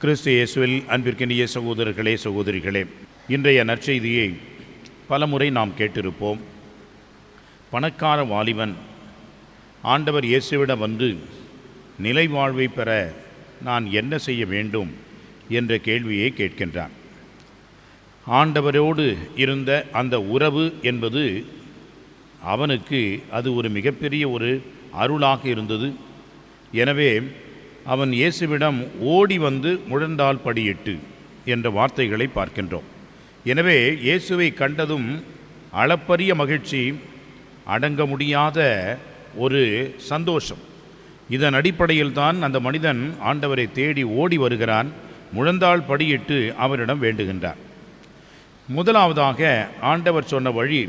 கிறிஸ்து இயேசுவில் அன்பிற்கினிய சகோதரர்களே, சகோதரிகளே, இன்றைய நற்செய்தியை பலமுறை நாம் கேட்டிருப்போம். பணக்கார வாலிபன் ஆண்டவர் இயேசுவிடம் வந்து நிலை வாழ்வை பெற நான் என்ன செய்ய வேண்டும் என்ற கேள்வியை கேட்கின்றான். ஆண்டவரோடு இருந்த அந்த உறவு என்பது அவனுக்கு அது ஒரு மிகப்பெரிய ஒரு அருளாக இருந்தது. எனவே அவன் இயேசுவிடம் ஓடி வந்து முழந்தாள் படியிட்டு என்ற வார்த்தைகளை பார்க்கின்றோம். எனவே இயேசுவை கண்டதும் அளப்பரிய மகிழ்ச்சி, அடங்க முடியாத ஒரு சந்தோஷம். இதன் அடிப்படையில் தான் அந்த மனிதன் ஆண்டவரை தேடி ஓடி வருகிறான், முழந்தாள் படியிட்டு அவரிடம் வேண்டுகின்றான். முதலாவதாக ஆண்டவர் சொன்ன வழி,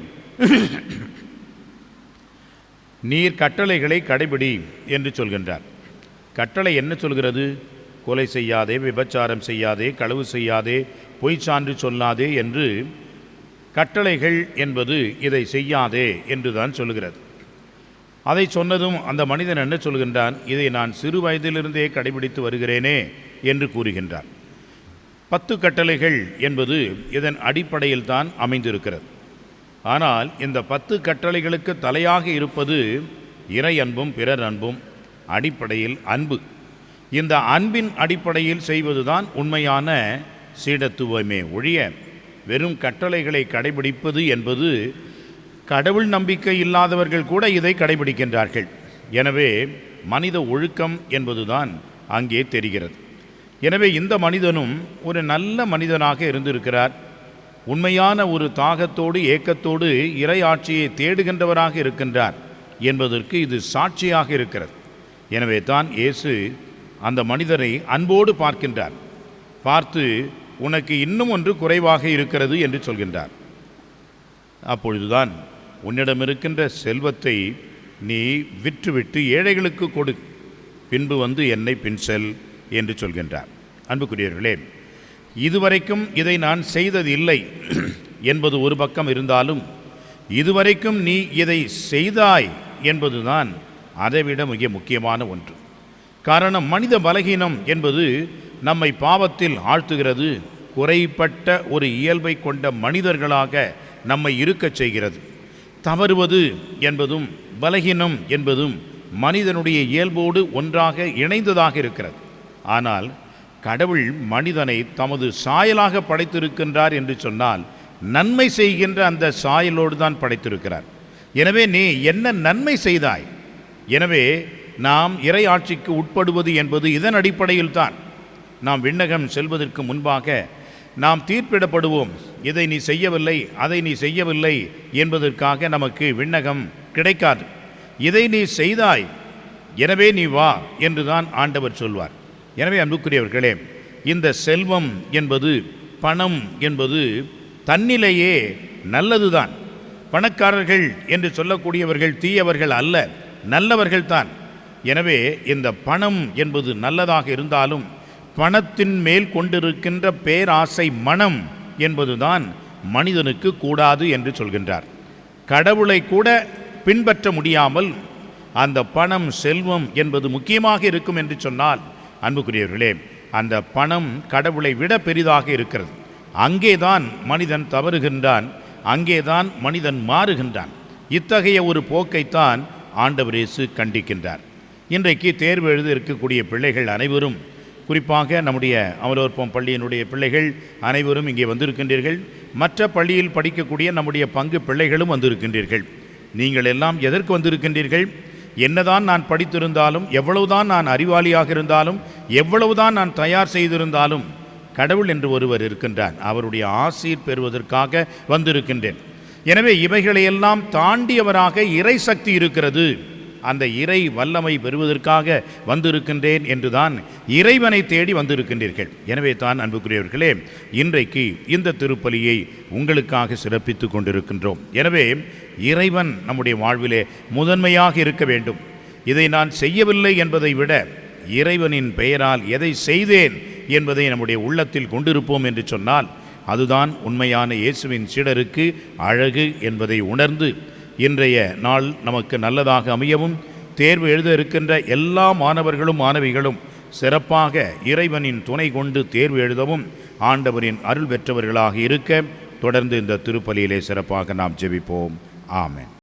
நீர் கட்டளைகளை கடைபிடி என்று சொல்கின்றார். கட்டளை என்ன சொல்கிறது? கொலை செய்யாதே, விபச்சாரம் செய்யாதே, களவு செய்யாதே, பொய் சான்று சொல்லாதே என்று கட்டளைகள் என்பது இதை செய்யாதே என்று தான் சொல்கிறது. அதை சொன்னதும் அந்த மனிதன் என்ன சொல்கின்றான்? இதை நான் சிறு வயதிலிருந்தே கடைபிடித்து வருகிறேனே என்று கூறுகின்றான். 10 கட்டளைகள் என்பது இதன் அடிப்படையில் தான் அமைந்திருக்கிறது. ஆனால் இந்த 10 கட்டளைகளுக்கு தலையாக இருப்பது இறை அன்பும் பிறர் அன்பும். அடிப்படையில் அன்பு. இந்த அன்பின் அடிப்படையில் செய்வதுதான் உண்மையான சீடத்துவமே ஒழிய வெறும் கட்டளைகளை கடைபிடிப்பது என்பது கடவுள் நம்பிக்கை இல்லாதவர்கள் கூட இதை கடைபிடிக்கின்றார்கள். எனவே மனித ஒழுக்கம் என்பதுதான் அங்கே தெரிகிறது. எனவே இந்த மனிதனும் ஒரு நல்ல மனிதனாக இருந்திருக்கிறார். உண்மையான ஒரு தாகத்தோடு ஏக்கத்தோடு இறை ஆட்சியை தேடுகின்றவராக இருக்கின்றார் என்பதற்கு இது சாட்சியாக இருக்கிறது. எனவே தான் இயேசு அந்த மனிதரை அன்போடு பார்க்கின்றார். பார்த்து, உனக்கு இன்னும் ஒன்று குறைவாக இருக்கிறது என்று சொல்கின்றார். அப்பொழுதுதான், உன்னிடம் இருக்கின்ற செல்வத்தை நீ விற்றுவிட்டு ஏழைகளுக்கு கொடு, பின்பு வந்து என்னை பின்செல் என்று சொல்கின்றார். அன்புக்குரியவர்களே, இதுவரைக்கும் இதை நான் செய்தது இல்லை என்பது ஒரு பக்கம் இருந்தாலும், இதுவரைக்கும் நீ இதை செய்தாய் என்பதுதான் அதைவிட மிக முக்கியமான ஒன்று. காரணம், மனித பலகீனம் என்பது நம்மை பாவத்தில் ஆழ்த்துகிறது. குறைப்பட்ட ஒரு இயல்பை கொண்ட மனிதர்களாக நம்மை இருக்கச் செய்கிறது. தவறுவது என்பதும் பலகீனம் என்பதும் மனிதனுடைய இயல்போடு ஒன்றாக இணைந்ததாக இருக்கிறது. ஆனால் கடவுள் மனிதனை தமது சாயலாக படைத்திருக்கின்றார் என்று சொன்னால், நன்மை செய்கின்ற அந்த சாயலோடு தான் படைத்திருக்கிறார். எனவே நீ என்ன நன்மை செய்தாய்? எனவே நாம் இறை ஆட்சிக்கு உட்படுவது என்பது இதன் அடிப்படையில் தான். நாம் விண்ணகம் செல்வதற்கு முன்பாக நாம் தீர்ப்பிடப்படுவோம். இதை நீ செய்யவில்லை, அதை நீ செய்யவில்லை என்பதற்காக நமக்கு விண்ணகம் கிடைக்காது. இதை நீ செய்தாய், எனவே நீ வா என்றுதான் ஆண்டவர் சொல்வார். எனவே அன்புக்குரியவர்களே, இந்த செல்வம் என்பது, பணம் என்பது தன்னிலேயே நல்லதுதான். பணக்காரர்கள் என்று சொல்லக்கூடியவர்கள் தீயவர்கள் அல்ல, நல்லவர்கள்தான். எனவே இந்த பணம் என்பது நல்லதாக இருந்தாலும், பணத்தின் மேல் கொண்டிருக்கின்ற பேராசை மனம் என்பதுதான் மனிதனுக்கு கூடாது என்று சொல்கின்றார். கடவுளை கூட பின்பற்ற முடியாமல் அந்த பணம், செல்வம் என்பது முக்கியமாக இருக்கும் என்று சொன்னால், அன்புக்குரியவர்களே, அந்த பணம் கடவுளை விட பெரிதாக இருக்கிறது. அங்கேதான் மனிதன் தவறுகின்றான், அங்கேதான் மனிதன் மாறுகின்றான். இத்தகைய ஒரு போக்கைத்தான் ஆண்டவர் இயேசு கண்டிக்கின்றார். இன்றைக்கு தேர்வு எழுத இருக்கக்கூடிய பிள்ளைகள் அனைவரும், குறிப்பாக நம்முடைய அமலோற்பம் பள்ளியினுடைய பிள்ளைகள் அனைவரும் இங்கே வந்திருக்கின்றீர்கள். மற்ற பள்ளியில் படிக்கக்கூடிய நம்முடைய பங்கு பிள்ளைகளும் வந்திருக்கின்றீர்கள். நீங்கள் எல்லாம் எதற்கு வந்திருக்கின்றீர்கள்? என்னதான் நான் படித்திருந்தாலும், எவ்வளவுதான் நான் அறிவாளியாக இருந்தாலும், எவ்வளவுதான் நான் தயார் செய்திருந்தாலும், கடவுள் என்று ஒருவர் இருக்கின்றார். அவருடைய ஆசீர் பெறுவதற்காக வந்திருக்கின்றேன். எனவே இவைகளையெல்லாம் தாண்டியவராக இறை சக்தி இருக்கிறது. அந்த இறை வல்லமை பெறுவதற்காக வந்திருக்கின்றேன் என்றுதான் இறைவனை தேடி வந்திருக்கின்றீர்கள். எனவே தான் அன்புக்குரியவர்களே, இன்றைக்கு இந்த திருப்பலியை உங்களுக்காக சிறப்பித்து கொண்டிருக்கின்றோம். எனவே இறைவன் நம்முடைய வாழ்விலே முதன்மையாக இருக்க வேண்டும். இதை நான் செய்யவில்லை என்பதை விட, இறைவனின் பெயரால் எதை செய்தேன் என்பதை நம்முடைய உள்ளத்தில் கொண்டிருப்போம் என்று சொன்னால், அதுதான் உண்மையான இயேசுவின் சீடருக்கு அழகு என்பதை உணர்ந்து, இன்றைய நாள் நமக்கு நல்லதாக அமையவும், தேர்வு எழுத இருக்கின்ற எல்லா மாணவர்களும் மாணவிகளும் சிறப்பாக இறைவனின் துணை கொண்டு தேர்வு எழுதவும் ஆண்டவரின் அருள் பெற்றவர்களாக இருக்க தொடர்ந்து இந்த திருப்பலியிலே சிறப்பாக நாம் ஜெபிப்போம். ஆமென்.